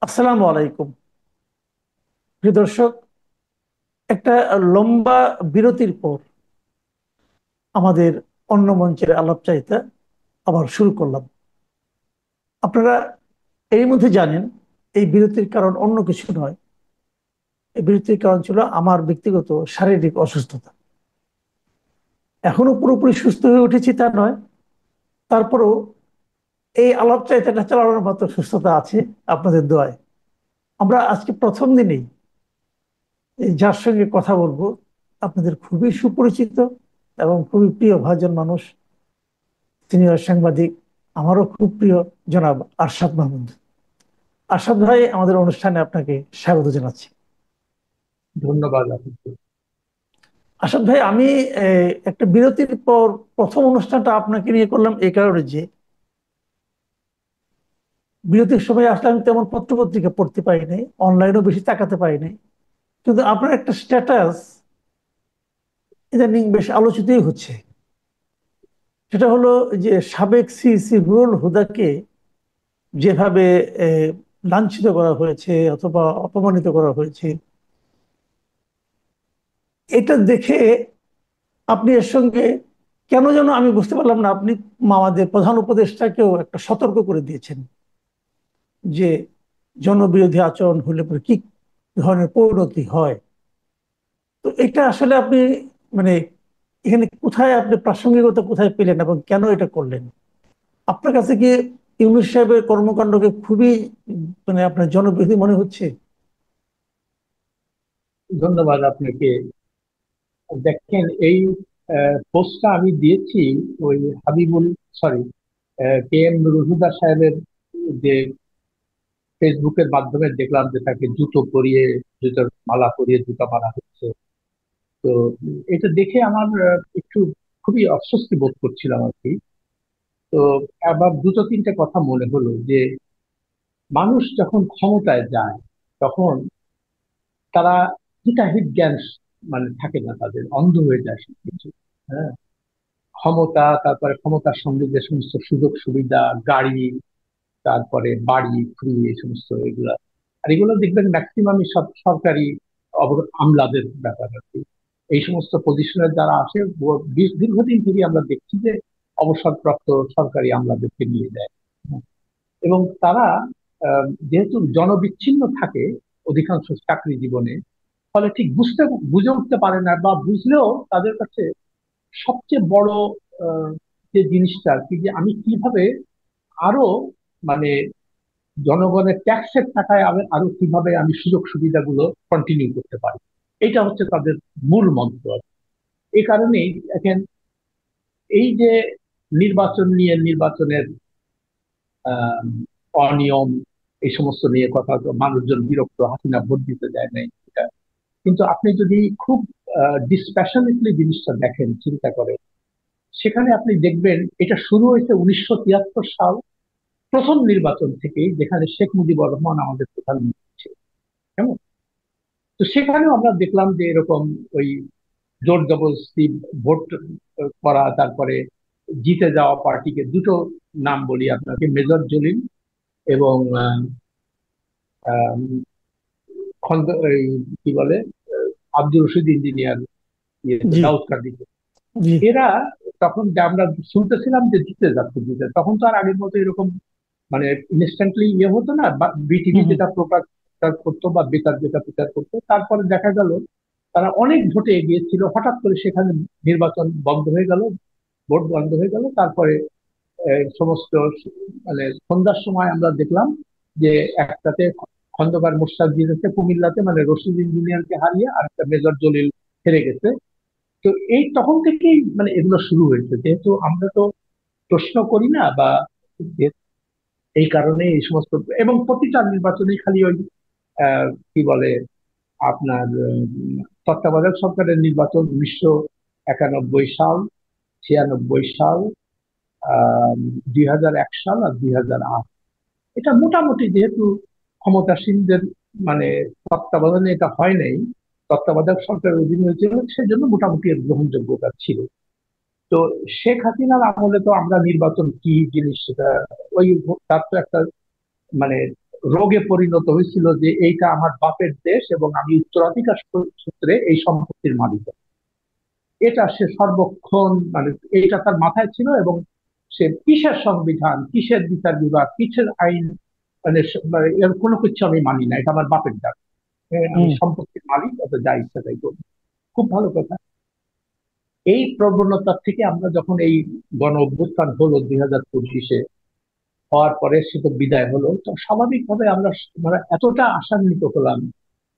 আসসালামু আলাইকুম। প্রিয় দর্শক, একটা লম্বা বিরতির পর আমাদের অন্য মঞ্চের আলাপচারিতা আবার শুরু করলাম। আপনারা এর মধ্যে জানেন এই বিরতির কারণ অন্য কিছু নয়। এই বিরতির কারণ ছিল আমার ব্যক্তিগত শারীরিক অসুস্থতা। এখনো পুরোপুরি সুস্থ হয়ে উঠেছি তা নয়, তারপরেও এই আলাপচারিতাটা চালানোর মতো সুস্থতা আছে আপনাদের দোয়ায়। আমরা আজকে প্রথম দিনেই এই যার সঙ্গে কথা বলবো আপনাদের খুবই সুপরিচিত এবং খুবই প্রিয় ভাজন মানুষ, সিনিয়র সাংবাদিক, আমারও খুব প্রিয়, জনাব আরশাদ মাহমুদ। আরশাদ ভাই, আমাদের অনুষ্ঠানে আপনাকে স্বাগত জানাচ্ছি। ধন্যবাদ আপনাকে। আরশাদ ভাই, আমি একটা বিরতির পর প্রথম অনুষ্ঠানটা আপনাকে নিয়ে করলাম এই কারণে যে বিরতির সময় আসলে আমি তেমন পত্রপত্রিকা পড়তে পারি নাই, অনলাইনেও বেশি তাকাতে পারি নাই, কিন্তু আপনার একটা স্ট্যাটাস ইদানিং বেশ আলোচিতই হচ্ছে। সেটা হলো যে সাবেক সিইসি নুরুল হুদাকে যেভাবে লাঞ্ছিত করা হয়েছে অথবা অপমানিত করা হয়েছে, এটা দেখে আপনি এর সঙ্গে কেন যেন আমি বুঝতে পারলাম না, আপনি আমাদের প্রধান উপদেষ্টাকেও একটা সতর্ক করে দিয়েছেন যে জনবিরোধী আচরণ হলে পরে কি ধরনের পরিণতি হয়। তো এটা আসলে আপনি মানে এখানে কোথায় আপনি প্রাসঙ্গিকতা কোথায় পেলেন এবং কেন এটা করলেন? আপনার কাছে কি ইউনূস সাহেবের কর্মকাণ্ডকে খুবই আপনার জনবিরোধী মনে হচ্ছে? ধন্যবাদ আপনাকে। দেখেন, এই পোস্টটা আমি দিয়েছি ওই হাবিবুল, সরি, কে এম রুহুদা সাহেবের, যে ফেসবুকের মাধ্যমে দেখলাম যে তাকে জুতো পরিয়ে, জুতোর মালা পরিয়ে জুতা মারা হচ্ছে। তো এটা দেখে আমার একটু খুবই অস্বস্তি বোধ করছিলাম আর কি। তো আবার দুটো তিনটে কথা মনে হলো যে মানুষ যখন ক্ষমতায় যায় তখন তারা হিতাহিত জ্ঞান থাকে না, তাদের অন্ধ হয়ে যায় সবকিছু। হ্যাঁ, ক্ষমতা, তারপরে ক্ষমতার সঙ্গে যে সমস্ত সুযোগ সুবিধা, গাড়ি, তারপরে বাড়ি ফ্রি, এই সমস্ত এগুলা। আর এগুলো দেখবেন ম্যাক্সিমামই সব সরকারি আমলাদের ব্যাপার আর কি। এই সমস্ত পজিশনের যারা আসে দীর্ঘদিন থেকে আমরা দেখছি যে অবসরপ্রাপ্ত সরকারি আমলাদেরকে নিয়ে দেয়। হ্যাঁ, এবং তারা যেহেতু জনবিচ্ছিন্ন থাকে অধিকাংশ চাকরি জীবনে, ফলে ঠিক বুঝে উঠতে পারে না, বা বুঝলেও তাদের কাছে সবচেয়ে বড় আহ, যে জিনিসটা আর কি, যে আমি কিভাবে আরো মানে জনগণের ট্যাক্সের টাকায় আমি আরো কিভাবে আমি সুযোগ সুবিধাগুলো কন্টিনিউ করতে পারি, এটা হচ্ছে তাদের মূল মন্ত্র আর কি। এই কারণেই দেখেন, এই যে নির্বাচনের আহ অনিয়ম, এই সমস্ত নিয়ে কথা, তো মানুষজন বিরক্ত, হাসিনা ভোট দিতে দেয় নাই, এটা। কিন্তু আপনি যদি খুব ডিসপ্যাশনেটলি জিনিসটা দেখেন, চিন্তা করেন, সেখানে আপনি দেখবেন এটা শুরু হয়েছে 1973 সাল, প্রথম নির্বাচন থেকেই, যেখানে শেখ মুজিবুর রহমান আমাদের প্রধানমন্ত্রী ছিলেন। কেমন? তো সেখানেও আমরা দেখলাম যে এরকম ওই জোর জবরদস্তি ভোট করা, তারপরে জিতে যাওয়া পার্টিকে, দুটো নাম বলি আপনাকে, মেজর জলিল এবং আহ, এই কি বলে, আব্দুর রশিদ ইঞ্জিনিয়ার, জি, দাউদ কাদের, জি। এরা তখন যে আমরা শুনতেছিলাম যে জিতে যাচ্ছে, জিতে, তখন তো আর আগের মতো এরকম ইনস্ট্যান্টলি হতো না, বা বিটিভি হুম, হুম। যেটা প্রচার করতো বা বেতার যেটা প্রচার করতো, তারপরে দেখা গেল তারা অনেক ভোটে এগিয়েছিল, হঠাৎ করে সেখানে নির্বাচন বন্ধ হয়ে গেল, ভোট বন্ধ হয়ে গেল। তারপরে সমস্ত সন্ধ্যার সময় আমরা দেখলাম যে একটাতে খন্দকার মোশতাক জিতেছে কুমিল্লাতে, রশিদ ইঞ্জিনিয়ারকে হারিয়ে, আর একটা মেজর জলিল হেরে গেছে। তো এই তখন থেকেই এগুলো শুরু হয়েছে, যেহেতু আমরা তো প্রশ্ন করি না, বা এই কারণে এই সমস্ত, এবং প্রতিটা নির্বাচনে খালি ওই কি বলে আপনার তত্ত্বাবধায়ক সরকারের নির্বাচন 1991 সাল, 96 সাল, 2001 সাল আর 2008, এটা মোটামুটি, যেহেতু ক্ষমতাসীনদের মানে তত্ত্বাবধানে এটা হয় নাই, তত্ত্বাবধায়ক সরকারের অধীনে হয়েছিল, সেজন্য মোটামুটি এর গ্রহণযোগ্যতা ছিল। তো শেখ হাসিনার আমলে তো আমরা নির্বাচন কি জিনিস সেটা, ওই তার তো একটা মানে রোগে পরিণত হয়েছিল যে এইটা আমার বাপের দেশ এবং আমি উত্তরাধিকার সূত্রে এই সম্পত্তির মালিক। এটা সে সর্বক্ষণ মানে এইটা তার মাথায় ছিল, এবং সে কিসের সংবিধান, কিসের বিচার বিভাগ, কিসের আইন, মানে এর কোনো কিছু আমি মানি না, এটা আমার বাপের ডাক, আমি হুম। সম্পত্তির মালিক, অত যা ইচ্ছা তাই করি। খুব ভালো কথা। এই প্রবণতা থেকে আমরা যখন এই গণ অভ্যুত্থান হলো 2025-এ, হওয়ার পরে সে তো বিদায় হলো, তো স্বাভাবিকভাবে আমরা মানে এতটা আশান্বিত হলাম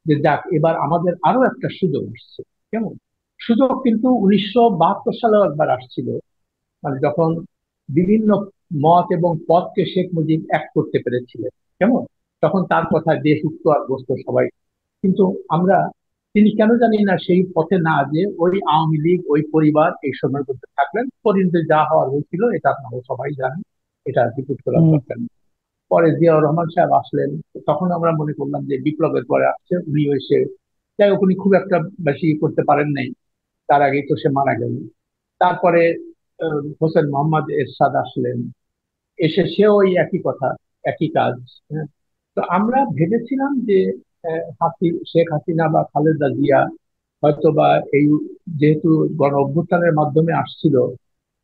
যে যাক, এবার আমাদের আরো একটা সুযোগ আসছে। কেমন সুযোগ! কিন্তু 1972 সালেও একবার আসছিল, মানে যখন বিভিন্ন মত এবং পথকে শেখ মুজিব এক করতে পেরেছিলেন। কেমন তখন তার কথা দেশ উঠতো আর বসতো সবাই। কিন্তু আমরা, তিনি কেন জানি না সেই পথে না, যে ওই আওয়ামী লীগ, ওই পরিবার এই সময়ের মধ্যে থাকলেন, পরিণতি যা হওয়ার হয়েছিল এটা আপনারা সবাই জানেন, এটা রিপিট করার হুম। দরকার নেই। পরে জিয়াউর রহমান সাহেব আসলেন, তখন আমরা মনে করলাম যে বিপ্লবের পরে আসছে উনি, এসে যাই হোক উনি খুব একটা বেশি করতে পারেন নাই, তার আগেই তো সে মারা গেল। তারপরে হোসেন মোহাম্মদ এরশাদ আসলেন, এসে সেও ওই একই কথা, একই কাজ। হ্যাঁ। তো আমরা ভেবেছিলাম যে শেখ হাসিনা বা খালেদা জিয়া হয়তো বা এই, যেহেতু গণ অভ্যুত্থানের মাধ্যমে আসছিল,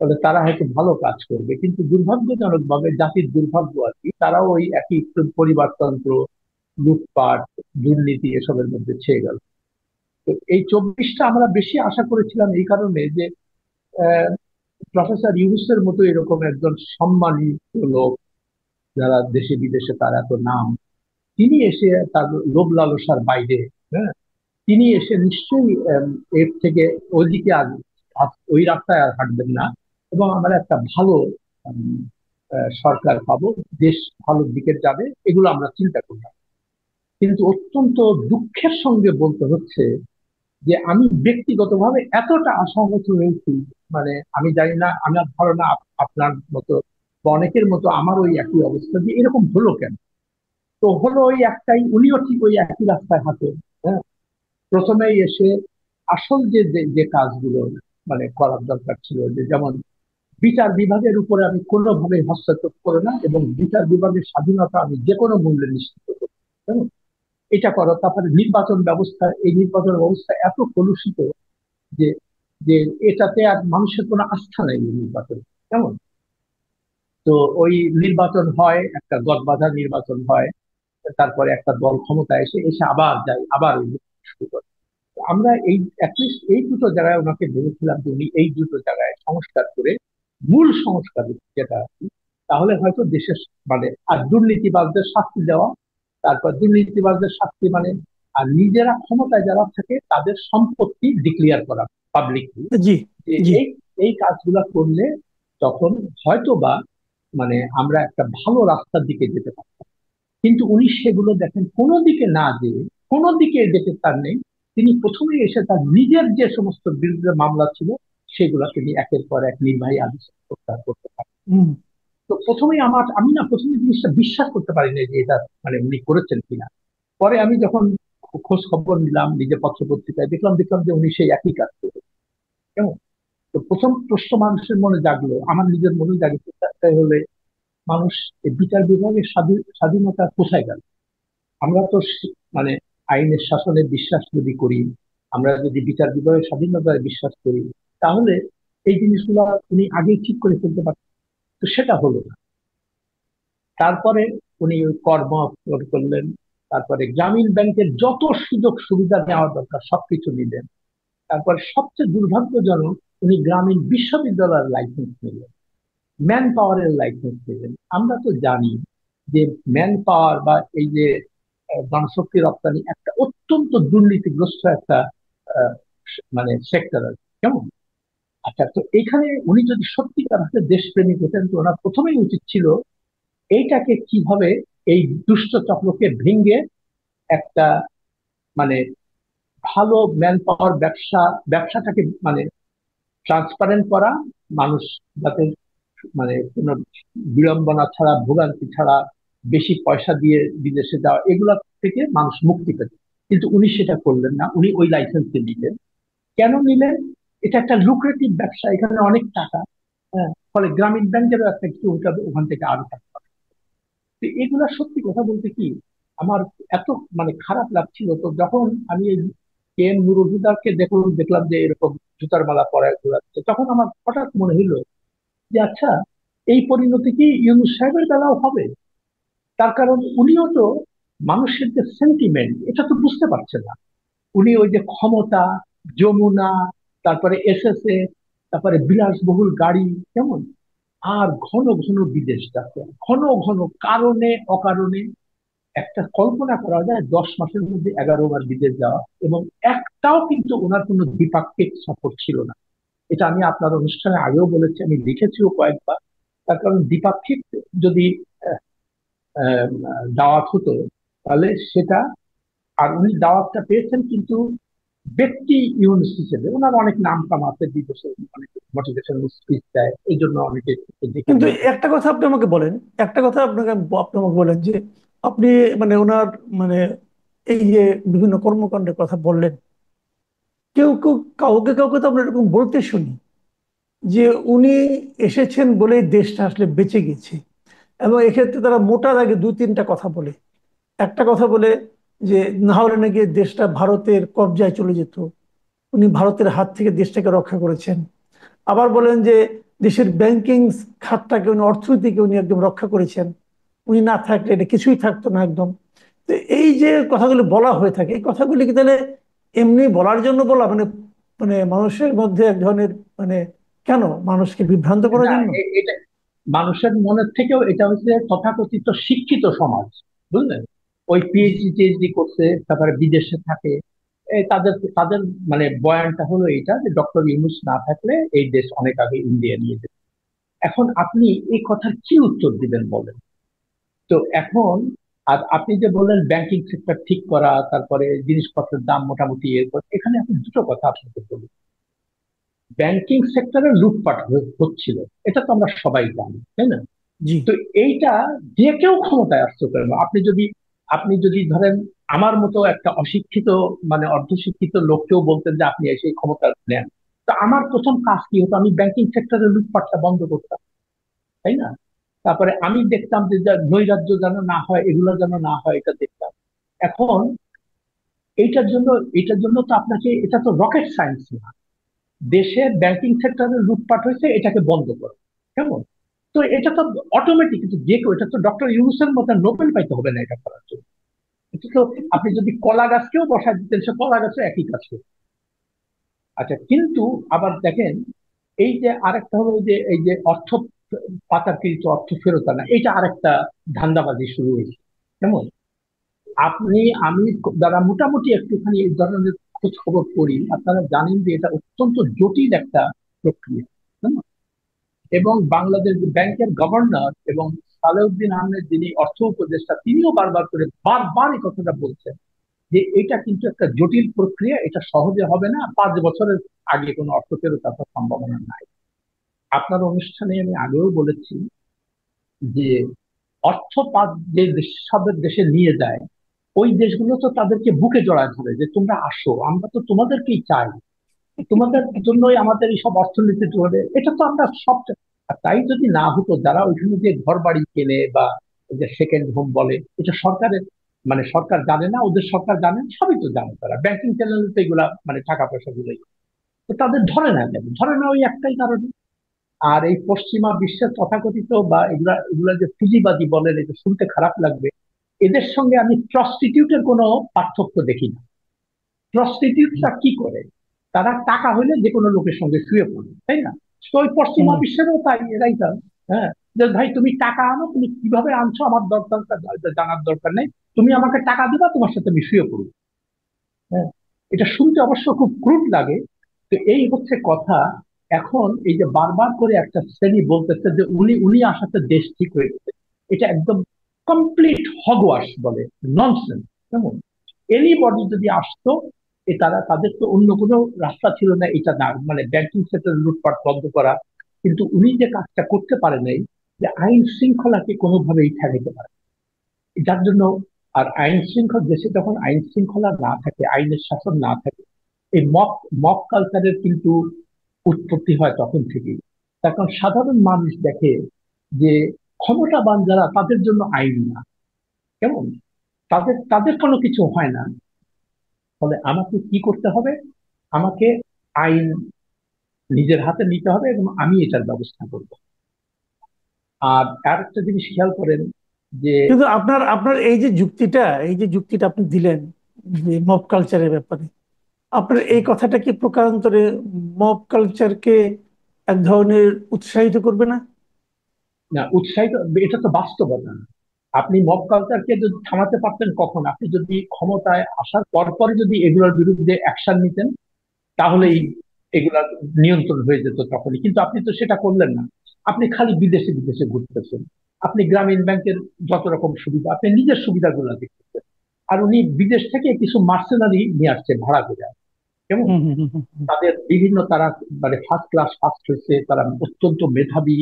তাহলে তারা হয়তো ভালো কাজ করবে, কিন্তু দুর্ভাগ্যজনক ভাবে জাতির দুর্ভাগ্য আর কি, তারাও ওই একই পরিবারতন্ত্র, লুটপাট, দুর্নীতি এসবের মধ্যে ছেয়ে গেল। তো এই 24টা আমরা বেশি আশা করেছিলাম এই কারণে যে আহ, প্রফেসর ইউনূসের মতো এরকম একজন সম্মানিত লোক, যারা দেশে বিদেশে তার এত নাম, তিনি এসে তার লোভ লালসার বাইরে, হ্যাঁ, তিনি এসে নিশ্চয়ই এর থেকে ওইদিকে আর ওই রাস্তায় আর হাঁটবেন না, এবং আমরা একটা ভালো উম, সরকার পাবো, দেশ ভালোর দিকে যাবে, এগুলো আমরা চিন্তা করলাম। কিন্তু অত্যন্ত দুঃখের সঙ্গে বলতে হচ্ছে যে আমি ব্যক্তিগতভাবে এতটা আশাহত হয়েছি, মানে আমি জানি না, আমার ধারণা আপনার মতো বা অনেকের মতো আমার ওই একই অবস্থা, যে এরকম হলো কেন। তো হলো ওই একটাই, উনিও ঠিক ওই একই রাস্তায় হাঁটেন। হ্যাঁ। প্রথমেই এসে আসল যে যে যে কাজগুলো মানে করার দরকার ছিল, যে যেমন বিচার বিভাগের উপরে আমি কোনোভাবে হস্তক্ষেপ করে না, এবং বিচার বিভাগের স্বাধীনতা আমি যে কোনো মূল্যে নিশ্চিত করবো। কেমন এটা করো। তারপরে নির্বাচন ব্যবস্থা, এই নির্বাচন ব্যবস্থা এত কলুষিত যে যে এটাতে আর মানুষের কোনো আস্থা নেই এই নির্বাচন। কেমন তো ওই নির্বাচন হয়, একটা গদবাঁধা নির্বাচন হয়, তারপরে একটা দল ক্ষমতায় এসে এসে আবার যায়, আবার ওই শুরু করে। আমরা এই অ্যাটলিস্ট এই দুটো জায়গায় ওনাকে ভেবেছিলাম যে উনি এই দুটো জায়গায় সংস্কার করে, মূল সংস্কার যেটা আর কি, তাহলে হয়তো দেশের মানে, আর দুর্নীতিবাজদের শাস্তি দেওয়া, তারপর দুর্নীতিবাজদের শাস্তি মানে, আর নিজেরা ক্ষমতায় যারা থাকে তাদের সম্পত্তি ডিক্লিয়ার করা পাবলিকলি, জি। যে জি। এই এই কাজগুলা করলে তখন হয়তো বা মানে আমরা একটা ভালো রাস্তার দিকে যেতে পারি। কিন্তু উনি সেগুলো দেখেন কোনো দিকে না যেয়ে, কোনো দিকে যেতে তার নেই, তিনি প্রথমেই এসে তার নিজের যে সমস্ত বিরুদ্ধে মামলা ছিল সেগুলো তিনি একের পর এক নির্বাহী আদেশ প্রত্যাহার করতে পারেন। হুম। তো প্রথমেই আমি না প্রথমে জিনিসটা বিশ্বাস করতে পারিনি যে এটা মানে উনি করেছেন কিনা। পরে আমি যখন খোঁজ খবর নিলাম, নিজে পত্র পত্রিকায় দেখলাম দেখলাম যে উনি সেই একই কাজ করেছেন। কেমন তো প্রথম প্রশ্ন মানুষের মনে জাগলো, আমার নিজের মনে জাগিয়েছে, তাই হলে মানুষ এই বিচার বিভাগের স্বাধীনতা কোথায় গেল? আমরা তো মানে আইনের শাসনে বিশ্বাস যদি করি, আমরা যদি বিচার বিভাগের স্বাধীনতায় বিশ্বাস করি, তাহলে এই জিনিসগুলো উনি আগেই ঠিক করে ফেলতে পারতেন। তো সেটা হলো না। তারপরে উনি ওই কর মাফ করলেন, তারপরে গ্রামীণ ব্যাংকের যত সুযোগ সুবিধা নেওয়া দরকার সবকিছু নিলেন। তারপরে সবচেয়ে দুর্ভাগ্যজনক, উনি গ্রামীণ বিশ্ববিদ্যালয়ের লাইসেন্স নিলেন, ম্যান পাওয়ারের লাইসেন্স নিলেন। আমরা তো জানি যে ম্যান পাওয়ার বা এই যে জনশক্তি রপ্তানি একটা অত্যন্ত দুর্নীতিগ্রস্ত একটা আহ, মানে সেক্টর আর কি। কেমন আচ্ছা, তো এখানে উনি যদি সত্যিকার অর্থে দেশপ্রেমিক হতেন, তো ওনার প্রথমেই উচিত ছিল এইটাকে কিভাবে, এই দুষ্ট চক্রকে ভেঙে একটা মানে ভালো ম্যান পাওয়ার ব্যবসাটাকে মানে ট্রান্সপারেন্ট করা, মানুষ যাতে মানে কোনো বিড়ম্বনা ছাড়া, ভোগান্তি ছাড়া, বেশি পয়সা দিয়ে বিদেশে যাওয়া এগুলা থেকে মানুষ মুক্তি পেত। কিন্তু উনি সেটা করলেন না, উনি ওই লাইসেন্সে নিলেন। কেন নিলেন? এটা একটা লুক্রেটিভ ব্যবসা, এখানে অনেক টাকা। হ্যাঁ, ফলে গ্রামীণ ব্যাংকেরও একটা কিছু ওখান থেকে আরো টাকা পাবে। তো এগুলা সত্যি কথা বলতে কি আমার এত মানে খারাপ লাগছিল। তো যখন আমি কে এম নুরুল হুদাকে দেখলাম যে এরকম জুতার মালা পরায় ঘোরাচ্ছে, তখন আমার হঠাৎ মনে হইলো যে আচ্ছা, এই পরিণতি কি ইউনূস সাহেবের বেলাও হবে? তার কারণ উনিও তো মানুষের যে সেন্টিমেন্ট এটা তো বুঝতে পারছে না। উনি ওই যে ক্ষমতা, যমুনা, তারপরে এসএসএ, তারপরে বিলাসবহুল গাড়ি, কেমন, আর ঘন ঘন বিদেশ যাত্রা, ঘন ঘন কারণে অকারণে। একটা কল্পনা করা যায় 10 মাসের মধ্যে 11 বার বিদেশ যাওয়া, এবং একটাও কিন্তু ওনার কোনো দ্বিপাক্ষিক সফর ছিল না। এটা আমি আপনার অনুষ্ঠানে আগেও বলেছি, আমি লিখেছিও কয়েকবার। তার কারণ দ্বিপাক্ষিক যদি আহ, আহ, দাওয়াত হতো তাহলে সেটা, আর উনি দাওয়াতটা পেয়েছেন কিন্তু ব্যক্তি ইউনুস হিসেবে। ওনার অনেক নাম টাম আছে, বিদেশে অনেক মোটিভেশনাল স্পিচ দেয়, এই জন্য অনেকে দেখে কিন্তু নিয়েছে। একটা কথা আপনি আমাকে বলেন, একটা কথা আপনি আমাকে বলেন যে আপনি মানে ওনার মানে এই যে বিভিন্ন কর্মকাণ্ডের কথা বললেন, কেউ কেউ কাউকে কাউকে তো আমরা এরকম বলতে শুনি যে উনি এসেছেন বলেই দেশটা আসলে বেঁচে গেছে। এবং এক্ষেত্রে তারা মোটার আগে দুই তিনটা কথা বলে। একটা কথা বলে যে না হলে নাকি দেশটা ভারতের কবজায় চলে যেত, উনি ভারতের হাত থেকে দেশটাকে রক্ষা করেছেন। আবার বলেন যে দেশের ব্যাংকিং খাতটাকে উনি, অর্থনীতিকে উনি একদম রক্ষা করেছেন, উনি না থাকলে এটা কিছুই থাকতো না একদম। তো এই যে কথাগুলো বলা হয়ে থাকে, এই কথাগুলি কি তাহলে এমনি বলার জন্য বলা, মানে মানে মানুষের মধ্যে এক ধরনের মানে কেন মানুষকে বিভ্রান্ত করার না, জন্য? এটা মানুষের মনের থেকেও এটা হচ্ছে তথাকথিত শিক্ষিত সমাজ, বুঝলেন? ওই জি। পিএইচডি টিএইচডি করছে, তারপরে বিদেশে থাকে। তাদের তাদের মানে বয়ানটা হলো এটা যে ডক্টর ইউনূস না থাকলে এই দেশ অনেক আগে ইন্ডিয়া নিয়ে যেত। এখন আপনি এই কথার কি উত্তর দিবেন বলেন? তো এখন, আর আপনি যে বললেন ব্যাংকিং সেক্টর ঠিক করা, তারপরে জিনিসপত্রের দাম মোটামুটি এখানে আপনি দুটো কথা আপনাকে বলি। ব্যাংকিং সেক্টরে লুটপাট হচ্ছিল, এটা তো আমরা সবাই জানি, তাই না? জি। তো এইটা যে কেউ ক্ষমতায় আসতে পারে না। আপনি যদি ধরেন আমার মতো একটা অশিক্ষিত মানে অর্ধশিক্ষিত লোককেও বলতেন যে আপনি এসে ক্ষমতা নেন, তো আমার প্রথম কাজ কি হতো? আমি ব্যাংকিং সেক্টরের লুটপাটটা বন্ধ করতাম, তাই না? তারপরে আমি দেখতাম যে নৈরাজ্য যেন না হয়, এগুলো যেন না হয়, এটা দেখতাম। এখন এইটার জন্য তো আপনাকে, এটা তো রকেট সায়েন্স না। দেশের ব্যাংকিং সেক্টরে লুটপাট হয়েছে, এটাকে বন্ধ করো, কেমন? তো এটা তো অটোমেটিক, যে কেউ, এটা তো ডক্টর ইউনূসের মতো নোবেল পাইতে হবে না এটা করার জন্য। এটা তো আপনি যদি কলা গাছকেও বসায় দিতেন, সে কলা গাছও একই কাজ করবে। আচ্ছা, কিন্তু আবার দেখেন, এই যে আরেকটা হলো যে এই যে অর্থ পাচারকৃত অর্থ ফেরত আনা, এটা আরেকটা ধান্দাবাজি শুরু হয়েছে, কেমন? আপনি আমি যারা মোটামুটি একটুখানি এই ধরনের খোঁজ খবর করি, আপনারা জানেন যে এটা অত্যন্ত জটিল একটা প্রক্রিয়া, কেমন? এবং বাংলাদেশ ব্যাংকের গভর্নর এবং সালেউদ্দিন আহমেদ যিনি অর্থ উপদেষ্টা, তিনিও বারবার করে বারবার এই কথাটা বলছেন যে এটা কিন্তু একটা জটিল প্রক্রিয়া, এটা সহজে হবে না, 5 বছরের আগে কোনো অর্থ ফেরত আসার সম্ভাবনা নাই। আপনার অনুষ্ঠানে আমি আগেও বলেছি যে অর্থপাত যে সব দেশে নিয়ে যায়, ওই দেশগুলো তো তাদেরকে বুকে জড়ায় ধরে যে তোমরা আসো, আমরা তো তোমাদেরকেই চাই, তোমাদের জন্যই আমাদের এই সব অর্থনীতি চলে। এটা তো আমরা সব, আর তাই যদি না হতো, যারা ওইখানে যে ঘর বাড়ি কেনে বা এই যে সেকেন্ড হোম বলে, এটা সরকারের মানে সরকার জানে না, ওদের সরকার জানে, সবই তো জানে, তারা ব্যাংকিং চ্যানেলে তো এগুলা মানে টাকা পয়সা গুলোই। তো তাদের ধরে না কেন? ধরে না ওই একটাই কারণে। আর এই পশ্চিমা বিশ্বের তথাকথিত বা এগুলা এগুলা যে পুঁজিবাদী বলেন, এটা শুনতে খারাপ লাগবে, এদের সঙ্গে আমি প্রস্টিটিউটের কোনো পার্থক্য দেখি না। প্রস্টিটিউটরা কি করে? তারা টাকা হইলে যে কোনো লোকের সঙ্গে শুয়ে পড়ে, তাই না? তো ওই পশ্চিমা হুম। বিশ্বেরও তাই, এরাই তাই। হ্যাঁ, যে ভাই তুমি টাকা আনো, তুমি কিভাবে আনছো আমার দরকার, জানার দরকার নেই, তুমি আমাকে টাকা দিবা, তোমার সাথে আমি শুয়ে পড়বো। হ্যাঁ, এটা শুনতে অবশ্য খুব ক্রুড লাগে। তো এই হচ্ছে কথা। এখন এই যে বারবার করে একটা শ্রেণী বলতেছে যে উনি উনি আসাতে দেশ ঠিক হয়ে গেছে, এটা একদম কমপ্লিট হগওয়াশ বলে, ননসেন্স। কেমন? এনিবডি যদি আসতো, তারা, তাদের তো অন্য কোনো রাস্তা ছিল না এটা না, মানে ব্যাংকিং সেক্টর লুটপাট বন্ধ করা। কিন্তু উনি যে কাজটা করতে পারে নাই, যে আইন শৃঙ্খলাকে কোনোভাবেই ঠেকাইতে পারে, যার জন্য, আর আইন শৃঙ্খলা দেশে যখন আইন শৃঙ্খলা না থাকে, আইনের শাসন না থাকে, এই মক মক কালচারের কিন্তু উৎপত্তি হয় তখন থেকেই। তার কারণ সাধারণ মানুষ দেখে যে ক্ষমতাবান যারা তাদের জন্য আইন না, কেমন, তাদের তাদের কোনো কিছু হয় না। ফলে আমাকে কি করতে হবে? আমাকে আইন নিজের হাতে নিতে হবে এবং আমি এটার ব্যবস্থা করব। আর আরেকটা জিনিস খেয়াল করেন যে কিন্তু আপনার আপনার এই যে যুক্তিটা আপনি দিলেন যে মব কালচারের ব্যাপারে, আপনার এই কথাটা কি প্রকারান্তরে মব কালচারকে এক ধরনের উৎসাহিত করবে না? না, উৎসাহিত, এটা তো বাস্তবতা। আপনি মব কালচারকে যদি থামাতে পারতেন কখন? আপনি যদি ক্ষমতায় আসার পরপরই যদি এগুলোর বিরুদ্ধে অ্যাকশন নিতেন, তাহলেই জি। এগুলা নিয়ন্ত্রণ হয়ে যেত তখনই। কিন্তু আপনি তো সেটা করলেন না। আপনি খালি বিদেশে বিদেশে ঘুরতেছেন। আপনি গ্রামীণ ব্যাংকের যত রকম সুবিধা, আপনি নিজের সুবিধাগুলো দেখতেছেন। আর উনি বিদেশ থেকে কিছু মার্সেনারি নিয়ে আসছে ভাড়া করে, কেমন, হুম হুম হুম হুম হুম। তাদের বিভিন্ন, তারা মানে ফার্স্ট ক্লাস ফার্স্ট হয়েছে, তারা অত্যন্ত মেধাবী,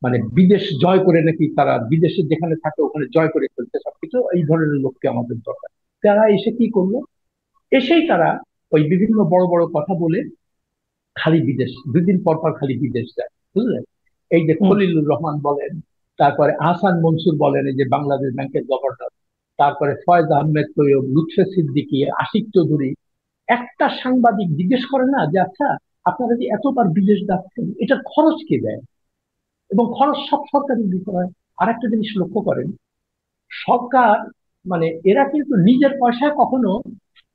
মানে বিদেশ জয় করে নাকি তারা বিদেশে যেখানে থাকে ওখানে জয় করে ফেলতে সবকিছু। এই ধরনের লোককে আমাদের দরকার। তারা এসে কি করলো? এসেই তারা ওই বিভিন্ন বড় বড় কথা বলে খালি বিদেশ, 2 দিন পর পর খালি বিদেশ যায়, বুঝলেন? এই যে হুম। খলিলুর রহমান বলেন, তারপরে আহসান মনসুর বলেন, এই যে বাংলাদেশ ব্যাংকের গভর্নর, তারপরে ফয়েজ আহমেদ তৈয়ব, লুৎফে সিদ্দিকী, আশিক চৌধুরী। একটা সাংবাদিক জিজ্ঞেস করে না যে আচ্ছা, আপনারা যে এতবার বিদেশ যাচ্ছেন এটার খরচ কে দেয়? এবং খরচ সব সরকারি বিষয়। আর একটা জিনিস লক্ষ্য করেন, সরকার, মানে এরা কিন্তু নিজের পয়সায় কখনো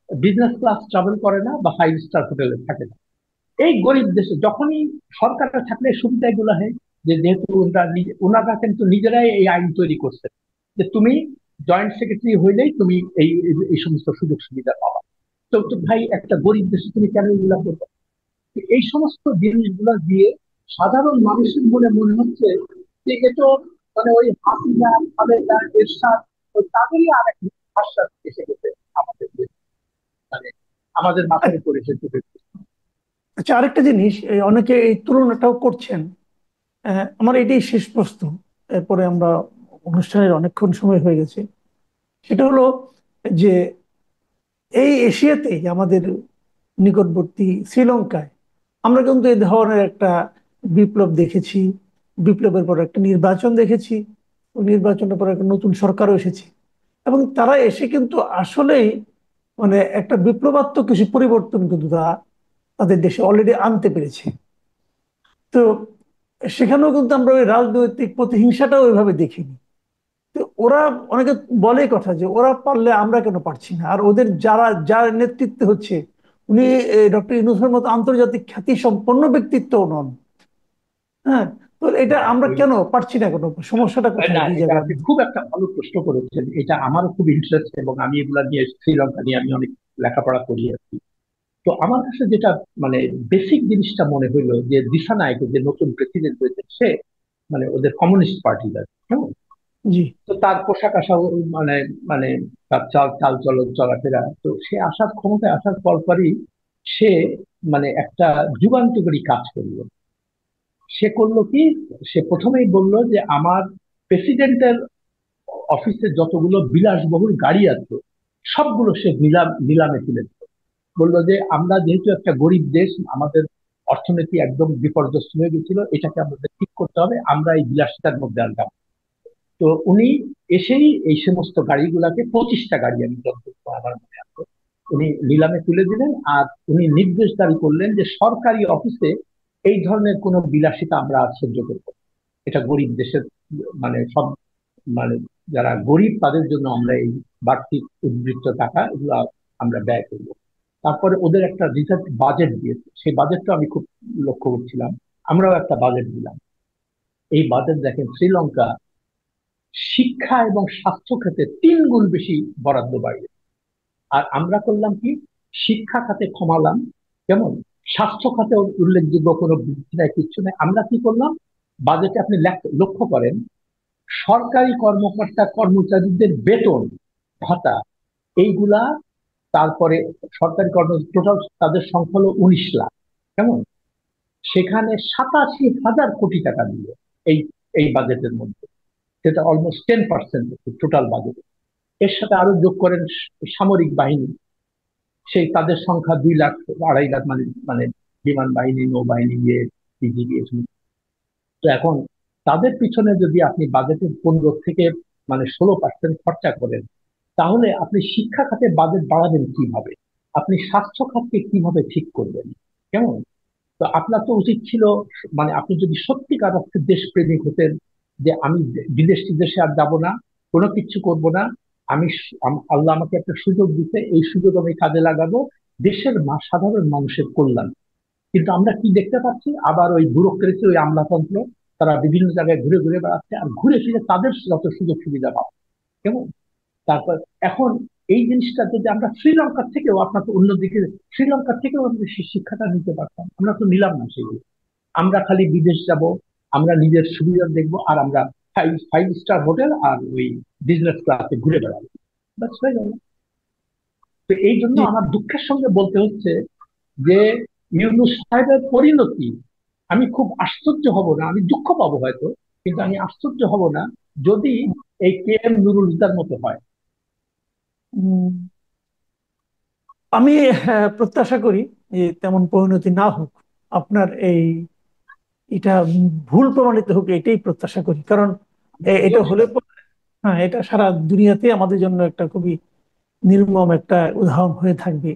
বিজনেস ক্লাস ট্রাভেল করে না বা 5 স্টার হোটেলে থাকে না। এই গরিব দেশে যখনই সরকারের থাকলে সুবিধা এগুলো হয়, যে যেহেতু ওনারা কিন্তু নিজেরাই এই আইন তৈরি করছে যে তুমি জয়েন্ট সেক্রেটারি হইলেই তুমি এই এই সমস্ত সুযোগ সুবিধা পাবা। তো তো ভাই, একটা গরিব দেশে তুমি কেন এগুলা করবে? এই সমস্ত জিনিসগুলো দিয়ে সাধারণ মানুষের মনে মনে হচ্ছে যে এ তো মানে ওই হাসিনা, খালেদা, এরশাদ, ওই তাদেরই আর এক আশ্বাস এসে গেছে আমাদের দেশে। মানে আমাদের মাথার উপর এসে চেপে গেছে। আচ্ছা, আরেকটা জিনিস, অনেকে এই তুলনাটাও করছেন। আমার এটাই শেষ প্রশ্ন, এরপরে আমরা অনুষ্ঠানের অনেকক্ষণ সময় হয়ে গেছে। সেটা হলো যে এই এশিয়াতেই আমাদের নিকটবর্তী শ্রীলঙ্কায় আমরা কিন্তু এই ধরনের একটা বিপ্লব দেখেছি। বিপ্লবের পর একটা নির্বাচন দেখেছি, ও নির্বাচনের পর একটা নতুন সরকারও এসেছে, এবং তারা এসে কিন্তু আসলেই মানে একটা বিপ্লবাত্মক কিছু পরিবর্তন কিন্তু তারা তাদের দেশে অলরেডি আনতে পেরেছে। তো সেখানেও কিন্তু আমরা ওই রাজনৈতিক প্রতিহিংসাটাও ওইভাবে দেখিনি। তো ওরা, অনেকে বলে এই কথা যে ওরা পারলে আমরা কেন পারছি না, আর ওদের যার নেতৃত্বে হচ্ছে উনি ডক্টর ইউনূসের মতো আন্তর্জাতিক খ্যাতি সম্পন্ন ব্যক্তিত্বও নন। হ্যাঁ। তো এটা হ্যাঁ, আমরা ওই, কেন পারছি না, কেন সমস্যাটা কোথায়, না, কি এটা জায়গায়? আপনি খুব একটা ভালো প্রশ্ন করেছেন। এটা আমারও খুব ইন্টারেস্ট এবং আমি এগুলা নিয়ে, শ্রীলঙ্কা নিয়ে আমি অনেক লেখাপড়া করি আর কি। তো আমার কাছে যেটা মানে বেসিক জিনিসটা মনে হইলো যে দিশানায়ক যে নতুন প্রেসিডেন্ট হয়েছে সে মানে ওদের কমিউনিস্ট পার্টি, হ্যাঁ। জি। তো তার পোশাক আশাক, মানে মানে তার চাল চাল চলন চলাফেরা, তো সে আসার ক্ষমতায় আসার পরপরই সে মানে একটা যুগান্তকারী কাজ করলো। সে করলো কি? সে প্রথমেই বললো যে আমার প্রেসিডেন্টের অফিসে যতগুলো বিলাসবহুল গাড়ি আছে সবগুলো সে নিলামে তুলে দিল। বললো যে আমরা যেহেতু একটা গরিব দেশ, আমাদের অর্থনীতি একদম বিপর্যস্ত হয়ে গেছিল, এটাকে আমাদের ঠিক করতে হবে, আমরা এই বিলাসিতার মধ্যে আর যাব। তো উনি এসেই এই সমস্ত গাড়িগুলাকে, 25টা গাড়ি আমি যতটুকু আমার মনে আছে, উনি নিলামে তুলে দিলেন। আর উনি নির্দেশ জারি করলেন যে সরকারি অফিসে এই ধরনের কোনো বিলাসিতা আমরা আর সহ্য করবো না। এটা গরিব দেশের, মানে সব, মানে যারা গরিব তাদের জন্য আমরা এই বাড়তি উদ্বৃত্ত টাকা এগুলো আমরা ব্যয় করবো। তারপরে ওদের একটা রিসার্চ বাজেট দিয়েছে, সেই বাজেটটা আমি খুব লক্ষ্য করছিলাম। আমরাও একটা বাজেট দিলাম। এই বাজেট দেখেন, শ্রীলঙ্কা শিক্ষা এবং স্বাস্থ্য খাতে 3 গুণ বেশি বরাদ্দ বাড়িয়ে। আর আমরা করলাম কি? শিক্ষা খাতে কমালাম, কেমন, স্বাস্থ্য খাতে উল্লেখযোগ্য কোনো বৃদ্ধি নাই, কিচ্ছু নাই। আমরা কি করলাম? বাজেটে আপনি লক্ষ্য করেন, সরকারি কর্মকর্তা কর্মচারীদের বেতন ভাতা এইগুলা, তারপরে সরকারি টোটাল তাদের সংখ্যা হলো 19 লাখ, কেমন, সেখানে 87,000 কোটি টাকা দিল এই এই বাজেটের মধ্যে। সেটা অলমোস্ট 10% টোটাল বাজেট। এর সাথে আরো যোগ করেন সামরিক বাহিনী, সেই তাদের সংখ্যা 2 লাখ, 2.5 লাখ, মানে মানে বিমান বাহিনী, নৌবাহিনী, ইয়ে, বিজিবি, তো এখন তাদের পিছনে যদি আপনি বাজেটের 15 থেকে 16% খরচা করেন, তাহলে আপনি শিক্ষা খাতে বাজেট বাড়াবেন কিভাবে? আপনি স্বাস্থ্য খাতকে কিভাবে ঠিক করবেন? কেমন? তো আপনার তো উচিত ছিল, মানে আপনি যদি সত্যিকার অর্থে দেশপ্রেমিক হতেন, যে আমি বিদেশ দেশে আর যাব না, কোনো কিছু করব না, আমি আল্লাহ আমাকে একটা সুযোগ দিতে, এই সুযোগ আমি কাজে লাগাবো দেশের সাধারণ মানুষের কল্যাণ। কিন্তু আমরা কি দেখতে পাচ্ছি? আবার ওই ব্যুরোক্রেসি, ওই আমলাতন্ত্র, তারা বিভিন্ন জায়গায় ঘুরে ঘুরে বেড়াচ্ছে আর ঘুরে ফিরে তাদের যত সুযোগ সুবিধা পাচ্ছে। কেমন? তারপর এখন এই জিনিসটা যদি আমরা শ্রীলঙ্কার থেকেও, আপনার তো অন্যদিকে শ্রীলঙ্কার থেকেও আমরা সেই শিক্ষাটা নিতে পারতাম, আমরা তো নিলাম না সেগুলো। আমরা খালি বিদেশ যাব, আমরা নিজের সুবিধা দেখবো, আর আমরা ফাইভ ফাইভ স্টার হোটেল আর ওই বিজনেস ক্লাসে ঘুরে বেড়াবো, ব্যাস হয়ে গেল। তো এই জন্য জি। আমার দুঃখের সঙ্গে বলতে হচ্ছে যে ইউনূস সাহেবের পরিণতি, আমি খুব আশ্চর্য হব না, আমি দুঃখ পাবো হয়তো, কিন্তু আমি আশ্চর্য হব না যদি এই কে এম নুরুল হুদার মতো হয়। উম, আমি প্রত্যাশা করি যে তেমন পরিণতি না হোক, আপনার এটা ভুল প্রমাণিত হোক, এটাই প্রত্যাশা করি। কারণ এটা হলে হ্যাঁ, এটা সারা দুনিয়াতে আমাদের জন্য একটা খুবই নির্মম একটা উদাহরণ হয়ে থাকবে।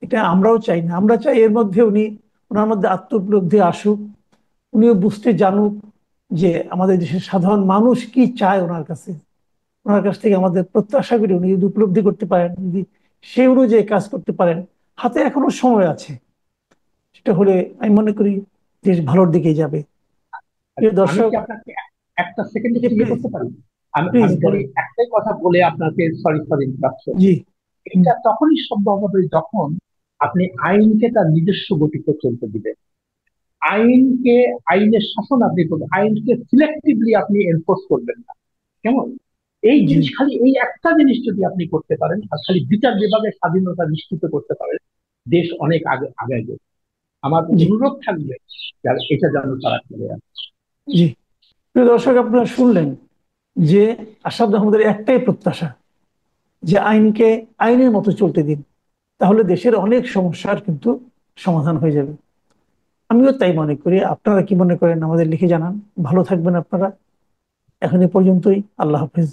এটা আমরাও চাই না। আমরা চাই এর মধ্যে ওনার মধ্যে আত্মোপলব্ধি আসুক, উনিও বুঝতে জানুক যে আমাদের দেশের সাধারণ মানুষ কি চায় ওনার কাছে। ওনার কাছ থেকে আমাদের প্রত্যাশা করি উনি যদি উপলব্ধি করতে পারেন, যদি সেই অনুযায়ী কাজ করতে পারেন, হাতে এখনো সময় আছে, সেটা হলে আমি মনে করি দেশ ভালোর দিকে যাবে। প্রিয় আমি দর্শক, কি আপনাকে একটা সেকেন্ড যে একটু ইয়ে প্লিজ, করতে পারি? আমি প্লিজ আমি খালি বলেন। একটাই কথা বলে আপনাকে, সরি ফর ইন্টারাপশন। জি। হুম। এটা তখনই সম্ভব হবে যখন আপনি আইনকে তার নিজস্ব গতিতে চলতে দিবেন। আইনকে, আইনের শাসন আপনি করবেন, আইনকে সিলেক্টিভলি আপনি এনফোর্স করবেন না। কেমন? এই জি। জিনিস, খালি এই একটা জিনিস যদি আপনি করতে পারেন, আর খালি বিচার বিভাগের স্বাধীনতা নিশ্চিত করতে পারেন, দেশ অনেক আগে আগে যাবে। আমার জি। অনুরোধ থাকবে এটা যেন তারা করে। জি। প্রিয় দর্শক, আপনারা শুনলেন যে আসাদ আহমদের একটাই প্রত্যাশা, যে আইনকে আইনের মতো চলতে দিন, তাহলে দেশের অনেক সমস্যার কিন্তু সমাধান হয়ে যাবে। আমিও তাই মনে করি। আপনারা কি মনে করেন আমাদের লিখে জানান। ভালো থাকবেন আপনারা। এখন এ পর্যন্তই। আল্লাহ হাফিজ।